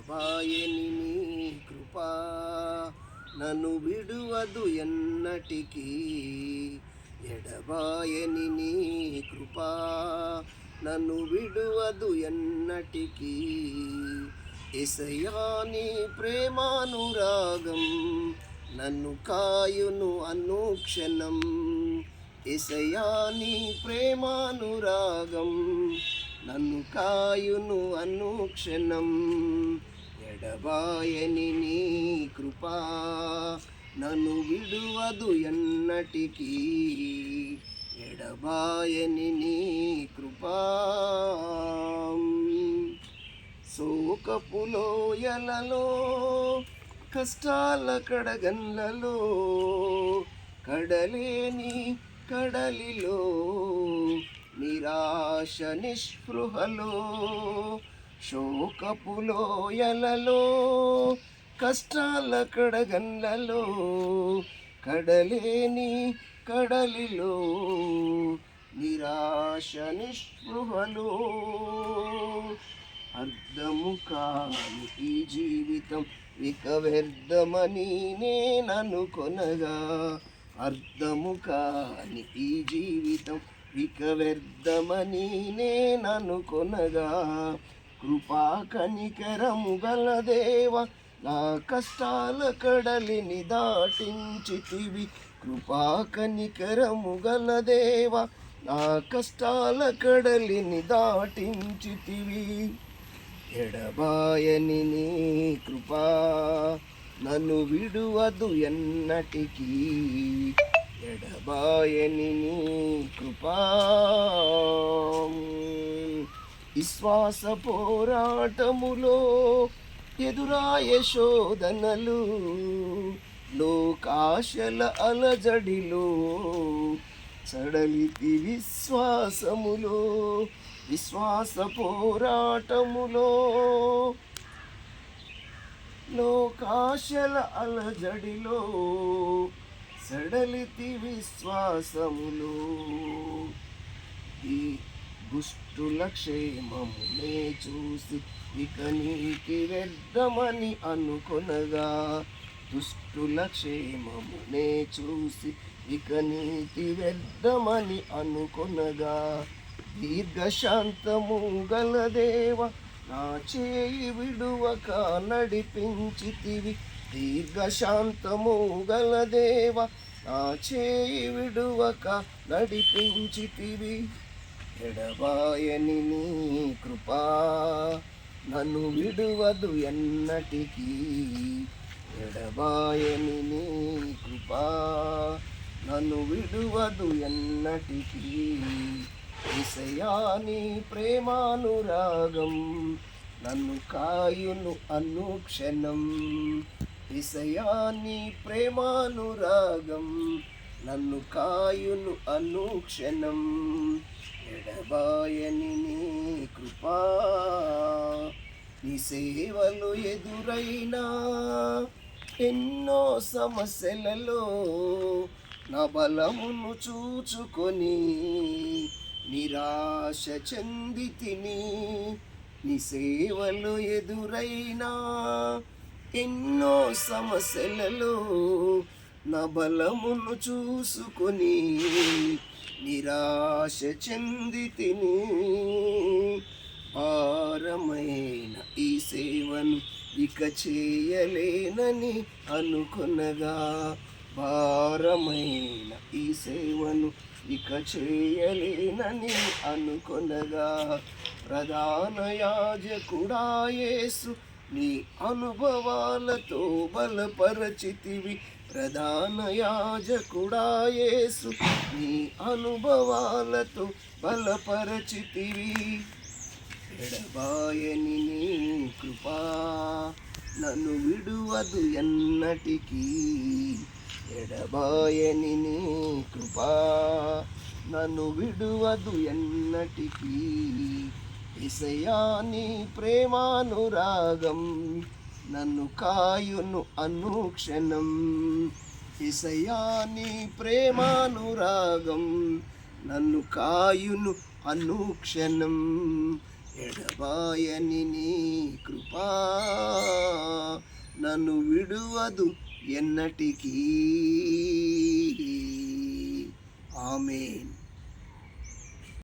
ఎడబాయని నీ కృపా నన్ను విడువదు ఎన్నటికీ. ఎడబాయని నీ కృపా నన్ను విడువదు ఎన్నటికీ. యేసయ్యా నీ ప్రేమానురాగం నన్ను కాయును అనుక్షణం. యేసయ్యా నీ ప్రేమానురాగం నన్ను కాయును అనుక్షణం. ఎడబాయని నీ కృపా నన్ను విడువదు ఎన్నటికీ. ఎడబాయని నీ కృపా. శోకపు లోయలలో కష్టాల కడగన్లలో కడలేని కడలిలో నిరాశ నిస్పృహలో శోకపు లోయలలో కష్టాల కడగన్లలో కడలేని కడలిలో నిరాశ నిస్పృహలో అర్థము కాని ఈ జీవితం ఇక వ్యర్థమని నేననుకొనగా. అర్థము కాని ఈ జీవితం ఇక వ్యర్థమని నేననుకొనగా. కృపా కనికరము గల దేవ నా కష్టాల కడలిని దాటించితివి. కృపా కనికరము గల దేవ నా కష్టాల కడలిని దాటించితివి. ఎడబాయని నీ కృపా నన్ను విడువదు ఎన్నటికీ. ఎడబాయని నీ కృపా. విశ్వాస పోరాటములో ఎదురాయ శోధనలు లోకాశల అలజడిలో సడలితి విశ్వాసములో. విశ్వాస పోరాటములో లోకాశల అలజడిలో సడలితి విశ్వాసములో. ఈ దుష్టుల క్షేమమునే చూసి ఇక నీకి వ్యర్థమని అనుకొనగా. దుష్టుల క్షేమమునే చూసి ఇక నీతి వ్యర్థమని అనుకొనగా. దీర్ఘశాంతము గల దేవ నా చేయి విడువక నడిపించితివి. దీర్ఘశాంతము గల దేవ నా చేయి విడువక నడిపించితివి. ఎడబాయని నీ కృపా నన్ను విడువదు ఎన్నటికీ. ఎడబాయని నీ కృపా నన్ను విడువదు ఎన్నటికీ. యేసయ్యా నీ ప్రేమానురాగం నన్ను కాయును అనుక్షణం. యేసయ్యా నీ ప్రేమానురాగం నన్ను కాయును అనుక్షణం. ఎడబాయని నీ కృపా. నీ సేవలు ఎదురైనా ఎన్నో సమస్యలలో నా బలమును చూచుకొని నిరాశ చెందితిని. నీ సేవలు ఎదురైనా ఎన్నో సమస్యలలో నా బలమును చూసుకొని నిరాశ చెందితిని. భారమైన ఈ సేవను ఇక చేయలేనని అనుకొనగా. భారమైన ఈ సేవను ఇక చేయలేనని అనుకొనగా. ప్రధాన యాజకుడా యేసు నీ అనుభవాలతో బలపరచితివి. ప్రధాన యాజకుడా యేసు నీ అనుభవాలతో బలపరచితివి. ఎడబాయని నీ కృపా నన్ను విడువదు ఎన్నటికీ. ఎడబాయని నీ కృపా నన్ను విడువదు ఎన్నటికీ. యేసయ్యా నీ ప్రేమానురాగం నన్ను కాయును అనుక్షణం. యేసయ్యా నీ ప్రేమానురాగం నన్ను కాయును అనుక్షణం. ఎడబాయని నీ కృపా. నన్ను విడువదు ఎన్నటికీ. ఆమేన్.